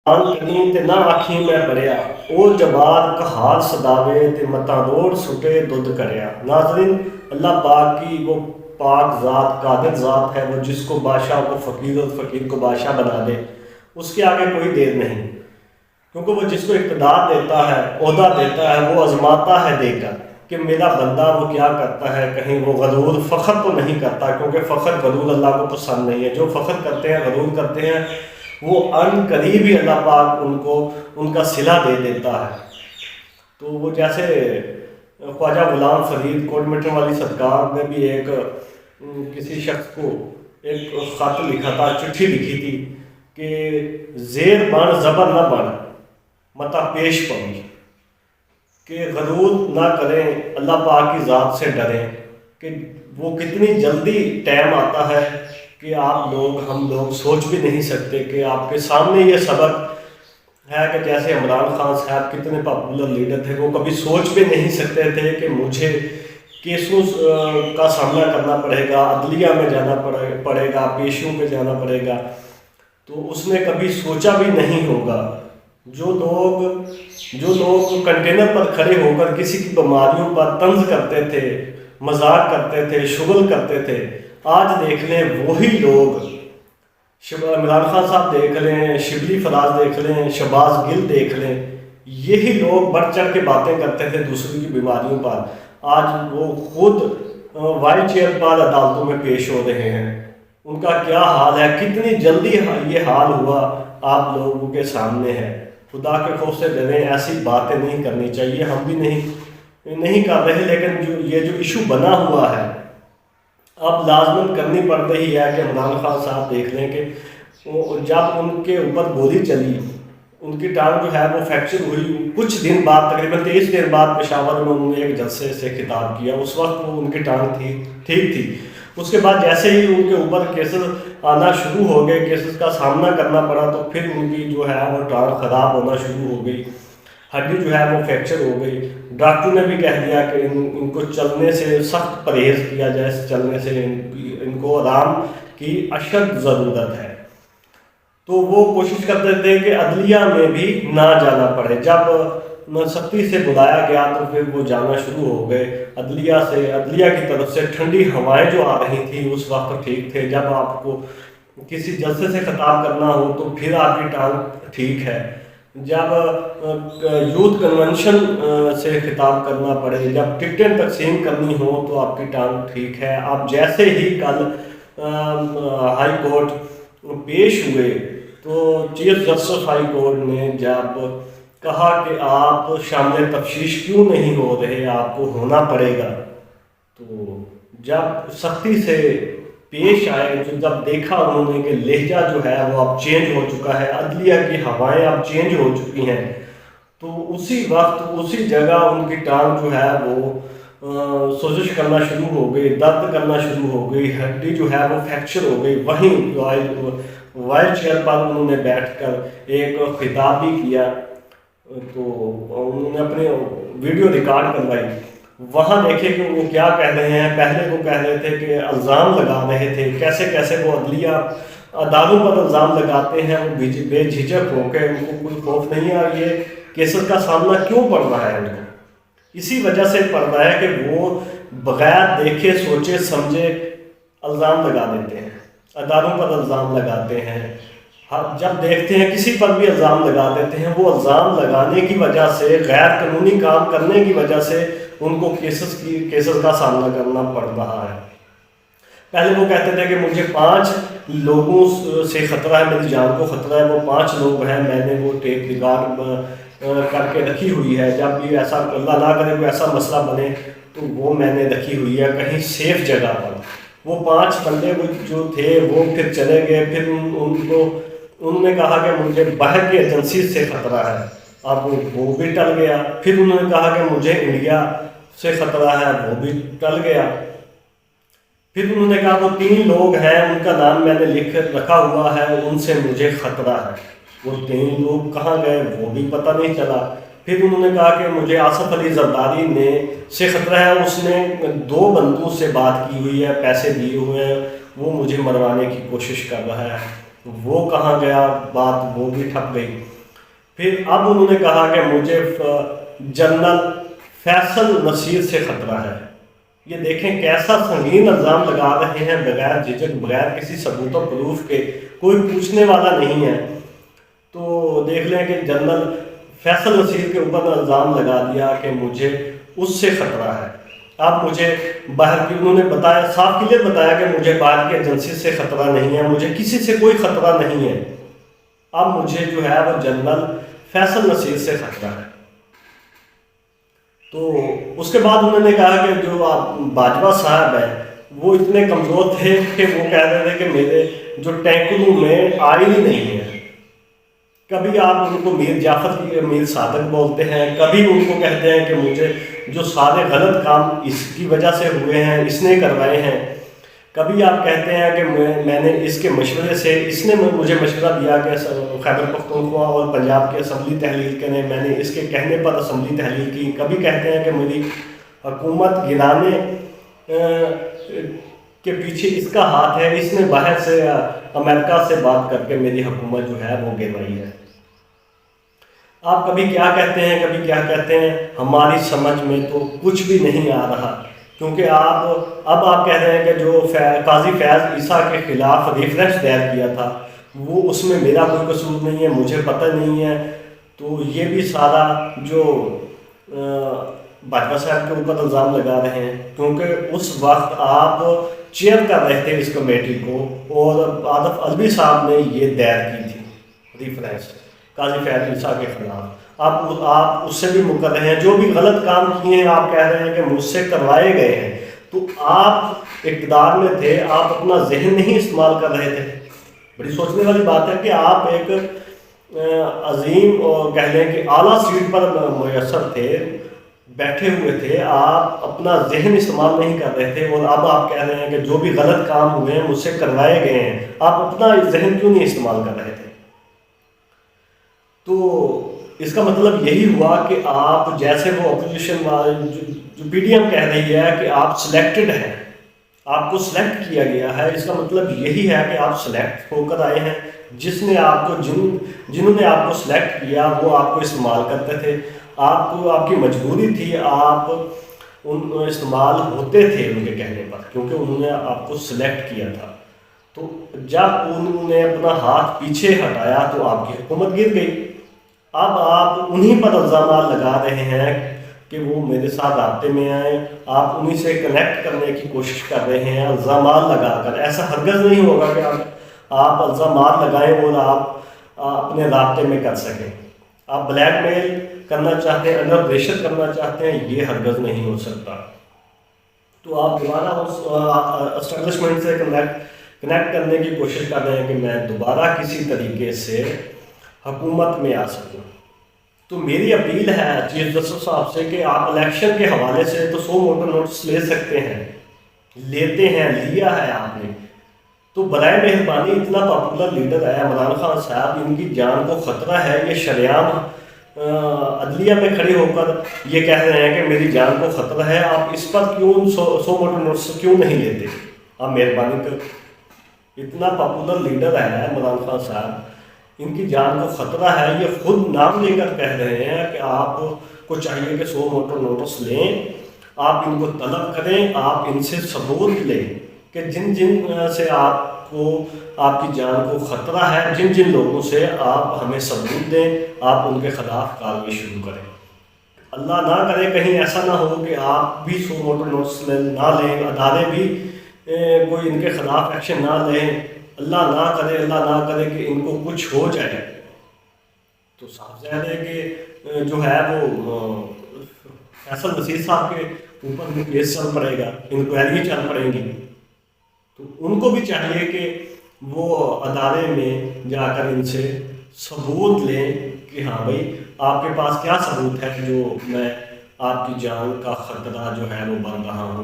آن کنی تے نہ آکھیں میں بھریا، او جبار کہال صداوے تے متادور سٹے دودھ کریا۔ ناظرین، اللہ پاک کی وہ پاک ذات، قادر ذات ہے، وہ جس کو بادشاہ کو فقیر اور فقیر کو بادشاہ بنا دے، اس کے آگے کوئی دیر نہیں، کیونکہ وہ جس کو اقتدار دیتا ہے، عہدہ دیتا ہے، وہ آزماتا ہے دے کر کہ میرا بندہ وہ کیا کرتا ہے، کہیں وہ غرور فخر تو نہیں کرتا، کیونکہ فخر غرور اللہ کو پسند نہیں ہے۔ جو فخر کرتے ہیں، غرور کرتے ہیں، وہ ان قریب ہی اللہ پاک ان کو ان کا صلہ دے دیتا ہے۔ تو وہ جیسے خواجہ غلام فرید کوٹ میٹر والی سرکار نے بھی ایک کسی شخص کو ایک خط لکھا تھا، چٹھی لکھی تھی کہ زیر بن زبر نہ بن متا پیش پڑی، کہ غرور نہ کریں، اللہ پاک کی ذات سے ڈریں کہ وہ کتنی جلدی ٹائم آتا ہے کہ آپ لوگ، ہم لوگ سوچ بھی نہیں سکتے کہ آپ کے سامنے یہ سبق ہے کہ جیسے عمران خان صاحب کتنے پاپولر لیڈر تھے، وہ کبھی سوچ بھی نہیں سکتے تھے کہ مجھے کیسوں کا سامنا کرنا پڑے گا، عدلیہ میں جانا پڑے گا، پیشیوں پہ جانا پڑے گا، تو اس نے کبھی سوچا بھی نہیں ہوگا۔ جو لوگ کنٹینر پر کھڑے ہو کر کسی کی بیماریوں پر طنز کرتے تھے، مذاق کرتے تھے، شغل کرتے تھے، آج دیکھ لیں وہی لوگ، عمران خان صاحب دیکھ لیں، شبلی فراز دیکھ لیں، شہباز گل دیکھ لیں، یہی لوگ بڑھ چڑھ کے باتیں کرتے تھے دوسروں کی بیماریوں پر، آج وہ خود وائل چیئر پر عدالتوں میں پیش ہو رہے ہیں۔ ان کا کیا حال ہے، کتنی جلدی یہ حال ہوا آپ لوگوں کے سامنے ہے۔ خدا کے خوف سے ڈریں، ایسی باتیں نہیں کرنی چاہیے، ہم بھی نہیں کر رہے، لیکن یہ جو ایشو بنا ہوا ہے اب لازماً کرنی پڑ رہی ہے کہ عمران خان صاحب دیکھ لیں کہ جب ان کے اوپر گولی چلی، ان کی ٹانگ جو ہے وہ فریکچر ہوئی، کچھ دن بعد، تقریباً 23 دن بعد پشاور میں انہوں نے ایک جلسے سے خطاب کیا، اس وقت وہ ان کی ٹانگ ٹھیک تھی۔ اس کے بعد جیسے ہی ان کے اوپر کیسز آنا شروع ہو گئے، کیسز کا سامنا کرنا پڑا، تو پھر ان کی جو ہے وہ ٹانگ خراب ہونا شروع ہو گئی، ہڈی جو ہے وہ فریکچر ہو گئی۔ ڈاکٹر نے بھی کہہ دیا کہ ان کو چلنے سے سخت پرہیز کیا جائے، چلنے سے ان کو آرام کی اشد ضرورت ہے۔ تو وہ کوشش کرتے تھے کہ عدلیہ میں بھی نہ جانا پڑے، جب سختی سے بلایا گیا تو پھر وہ جانا شروع ہو گئے عدلیہ کی طرف سے۔ ٹھنڈی ہوائیں جو آ رہی تھیں اس وقت ٹھیک تھے، جب آپ کو کسی جلسے سے خطاب کرنا ہو تو پھر آپ کی ٹانگ ٹھیک ہے، جب یوتھ کنونشن سے خطاب کرنا پڑے، جب ٹکٹیں تقسیم کرنی ہو تو آپ کی ٹانگ ٹھیک ہے۔ آپ جیسے ہی کل ہائی کورٹ پیش ہوئے تو چیف جسٹس ہائی کورٹ نے جب کہا کہ آپ شامل تفتیش کیوں نہیں ہو رہے، آپ کو ہونا پڑے گا، تو جب سختی سے پیش آئے، جب دیکھا انہوں نے کہ لہجہ جو ہے وہ اب چینج ہو چکا ہے، عدلیہ کی ہوائیں اب چینج ہو چکی ہیں، تو اسی وقت اسی جگہ ان کی ٹانگ جو ہے وہ سوزش کرنا شروع ہو گئی، درد کرنا شروع ہو گئی، ہڈی جو ہے وہ فریکچر ہو گئی۔ وہیں وائل چیئر پر انہوں نے بیٹھ کر ایک خطاب بھی کیا، تو انہوں نے اپنے ویڈیو ریکارڈ کروائی، وہاں دیکھے کہ وہ کیا کہہ رہے ہیں۔ پہلے وہ کہہ رہے تھے کہ الزام لگا رہے تھے، کیسے وہ عدلیہ اداروں پر الزام لگاتے ہیں، وہ بے جھجک ہو کے، ان کو کوئی خوف نہیں ہے، یہ کیسز کا سامنا کیوں پڑ رہا ہے ان کو؟ اسی وجہ سے پڑ رہا ہے کہ وہ بغیر دیکھے سوچے سمجھے الزام لگا دیتے ہیں، اداروں پر الزام لگاتے ہیں، جب دیکھتے ہیں کسی پر بھی الزام لگا دیتے ہیں، وہ الزام لگانے کی وجہ سے، غیر قانونی کام کرنے کی وجہ سے ان کو کیسز کا سامنا کرنا پڑ رہا ہے۔ پہلے وہ کہتے تھے کہ مجھے 5 لوگوں سے خطرہ ہے، میری جان کو خطرہ ہے، وہ 5 لوگ ہیں، میں نے وہ ٹیپ ریکارڈ کر کے رکھی ہوئی ہے، جب بھی ایسا اللہ نہ کرے کوئی ایسا مسئلہ بنے تو وہ میں نے رکھی ہوئی ہے کہیں سیف جگہ پر۔ وہ 5 بندے جو تھے وہ پھر چلے گئے، پھر انہوں نے کہا کہ مجھے باہر کی ایجنسی سے خطرہ ہے، اب وہ بھی ٹل گیا۔ پھر انہوں نے کہا کہ مجھے انڈیا سے خطرہ ہے، وہ بھی ٹل گیا۔ پھر انہوں نے کہا وہ 3 لوگ ہیں، ان کا نام میں نے لکھ رکھا ہوا ہے، ان سے مجھے خطرہ ہے۔ وہ 3 لوگ کہاں گئے وہ بھی پتہ نہیں چلا۔ پھر انہوں نے کہا کہ مجھے آصف علی زرداری سے خطرہ ہے، اس نے 2 بندوں سے بات کی ہوئی ہے، پیسے دیے ہوئے ہیں، وہ مجھے مروانے کی کوشش کر رہا ہے۔ وہ کہاں گیا، بات وہ بھی ٹھپ گئی۔ پھر اب انہوں نے کہا کہ مجھے جنرل فیصل نصیر سے خطرہ ہے۔ یہ دیکھیں کیسا سنگین الزام لگا رہے ہیں بغیر جھجک، بغیر کسی ثبوت و پروف کے، کوئی پوچھنے والا نہیں ہے۔ تو دیکھ لیں کہ جنرل فیصل نصیر کے اوپر الزام لگا دیا کہ مجھے اس سے خطرہ ہے۔ اب مجھے باہر کی، انہوں نے بتایا، صاف کلیئر بتایا کہ مجھے باہر کی ایجنسی سے خطرہ نہیں ہے، مجھے کسی سے کوئی خطرہ نہیں ہے۔ اب مجھے جو ہے وہ جنرل فیصل نصیر سے خطرہ ہے۔ تو اس کے بعد انہوں نے کہا کہ جو آپ باجوہ صاحب ہیں وہ اتنے کمزور تھے کہ وہ کہہ رہے تھے کہ میرے جو ٹینکروں میں آئل ہی نہیں ہے۔ کبھی آپ ان کو میر جعفر کی میر صادق بولتے ہیں، کبھی ان کو کہتے ہیں کہ مجھے جو سارے غلط کام اس کی وجہ سے ہوئے ہیں، اس نے کروائے ہیں۔ کبھی آپ کہتے ہیں کہ میں نے اس کے مشورے سے، اس نے مجھے مشورہ دیا کہ خیبر پختونخوا اور پنجاب کی اسمبلی تحلیل کریں، میں نے اس کے کہنے پر اسمبلی تحلیل کی۔ کبھی کہتے ہیں کہ میری حکومت گرانے کے پیچھے اس کا ہاتھ ہے، اس نے باہر سے امریکہ سے بات کر کے میری حکومت جو ہے وہ گروائی ہے۔ آپ کبھی کیا کہتے ہیں، کبھی کیا کہتے ہیں، ہماری سمجھ میں تو کچھ بھی نہیں آ رہا، کیونکہ اب آپ کہہ رہے ہیں کہ جو قاضی فیاض عیسیٰ کے خلاف ریفرنس دائر کیا تھا وہ اس میں میرا کوئی قصور نہیں ہے، مجھے پتہ نہیں ہے۔ تو یہ بھی سارا جو باجوہ صاحب کے اوپر الزام لگا رہے ہیں، کیونکہ اس وقت آپ چیئر کر رہے تھے اس کمیٹی کو، اور عاطف الوی صاحب نے یہ دائر کی تھی ریفرنس قاضی فیاض عیسیٰ کے خلاف۔ آپ اس سے بھی مکر رہے ہیں، جو بھی غلط کام کیے ہیں آپ کہہ رہے ہیں کہ مجھ سے کروائے گئے ہیں۔ تو آپ اقتدار میں تھے، آپ اپنا ذہن نہیں استعمال کر رہے تھے۔ بڑی سوچنے والی بات ہے کہ آپ ایک عظیم اور کہہ لیں کہ اعلیٰ سیٹ پر میسر تھے، بیٹھے ہوئے تھے، آپ اپنا ذہن استعمال نہیں کر رہے تھے، اور اب آپ کہہ رہے ہیں کہ جو بھی غلط کام ہوئے ہیں مجھ سے کروائے گئے ہیں۔ آپ اپنا ذہن کیوں نہیں استعمال کر رہے تھے؟ تو اس کا مطلب یہی ہوا کہ آپ جیسے وہ اپوزیشن جو پی ڈی ایم کہہ رہی ہے کہ آپ سلیکٹڈ ہیں، آپ کو سلیکٹ کیا گیا ہے، اس کا مطلب یہی ہے کہ آپ سلیکٹ ہو کر آئے ہیں۔ جس نے آپ کو جنہوں نے آپ کو سلیکٹ کیا وہ آپ کو استعمال کرتے تھے، آپ کی مجبوری تھی، آپ استعمال ہوتے تھے ان کے کہنے پر، کیونکہ انہوں نے آپ کو سلیکٹ کیا تھا۔ تو جب انہوں نے اپنا ہاتھ پیچھے ہٹایا تو آپ کی حکومت گر گئی۔ اب آپ انہی پر الزامات لگا رہے ہیں کہ وہ میرے ساتھ رابطے میں آئیں، آپ انہی سے کنیکٹ کرنے کی کوشش کر رہے ہیں الزامات لگا کر۔ ایسا ہرگز نہیں ہوگا کہ آپ الزامات لگائیں اور آپ اپنے رابطے میں کر سکیں۔ آپ بلیک میل کرنا چاہتے ہیں، انڈر پریشر کرنا چاہتے ہیں، یہ ہرگز نہیں ہو سکتا۔ تو آپ دوبارہ اس اسٹیبلشمنٹ سے کنیکٹ کرنے کی کوشش کر رہے ہیں کہ میں دوبارہ کسی طریقے سے حکومت میں آ سکوں۔ تو میری اپیل ہے چیف جسٹس صاحب سے کہ آپ الیکشن کے حوالے سے تو 100 موٹر نوٹس لے سکتے ہیں، لیتے ہیں، لیا ہے آپ نے، تو برائے مہربانی اتنا پاپولر لیڈر ہے عمران خان صاحب، ان کی جان کو خطرہ ہے، یہ شریعام عدلیہ میں کھڑے ہو کر یہ کہہ رہے ہیں کہ میری جان کو خطرہ ہے، آپ اس پر کیوں 100 موٹر نوٹس کیوں نہیں لیتے؟ آپ مہربانی کر، اتنا پاپولر لیڈر ہے عمران خان صاحب، ان کی جان کو خطرہ ہے، یہ خود نام لے کر کہہ رہے ہیں کہ آپ کو چاہیے کہ 100 موٹر نوٹس لیں، آپ ان کو طلب کریں، آپ ان سے ثبوت لیں کہ جن سے آپ کی جان کو خطرہ ہے، جن لوگوں سے آپ ہمیں ثبوت دیں، آپ ان کے خلاف کارروائی شروع کریں۔ اللہ نہ کرے کہیں ایسا نہ ہو کہ آپ بھی 100 موٹر نوٹس نہ لیں، ادارے بھی کوئی ان کے خلاف ایکشن نہ لیں، اللہ نہ کرے کہ ان کو کچھ ہو جائے، تو صاف ظاہر ہے کہ جو ہے وہ فیصل نصیر صاحب کے اوپر کیس چل پڑے گا، انکوائری چل پڑیں گی۔ تو ان کو بھی چاہیے کہ وہ ادارے میں جا کر ان سے ثبوت لیں کہ ہاں بھائی آپ کے پاس کیا ثبوت ہے جو میں آپ کی جان کا خطرہ جو ہے وہ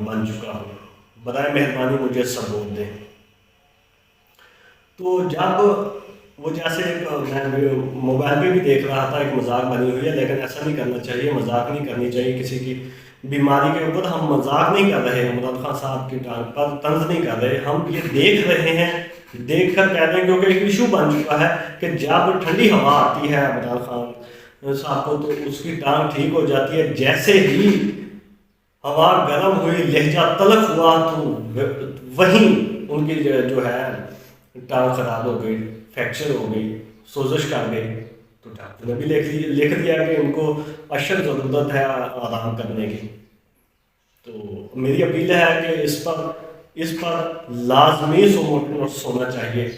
بن چکا ہوں، برائے مہربانی مجھے ثبوت دیں۔ تو جب وہ جیسے میں موبائل پہ بھی دیکھ رہا تھا، ایک مذاق بنی ہوئی ہے، لیکن ایسا نہیں کرنا چاہیے، مذاق نہیں کرنی چاہیے کسی کی بیماری کے اوپر۔ ہم مذاق نہیں کر رہے ہیں، عمران خان صاحب کی ٹانگ پر طنز نہیں کر رہے، ہم یہ دیکھ رہے ہیں دیکھ کر کہتے ہیں، کیونکہ ایک ایشو بن چکا ہے کہ جب ٹھنڈی ہوا آتی ہے عبدال خان صاحب کو تو اس کی ٹانگ ٹھیک ہو جاتی ہے، جیسے ہی ہوا گرم ہوئی، لہجہ تلخ ہوا تو وہیں ان کی جو ہے ٹانگ خراب ہو گئی، فریکچر ہو گئی، سوزش کر گئی۔ تو ڈاکٹر نے بھی لکھ دیا کہ ان کو اشد ضرورت ہے آرام کرنے کی۔ تو میری اپیل ہے کہ اس پر لازمی سونا چاہیے۔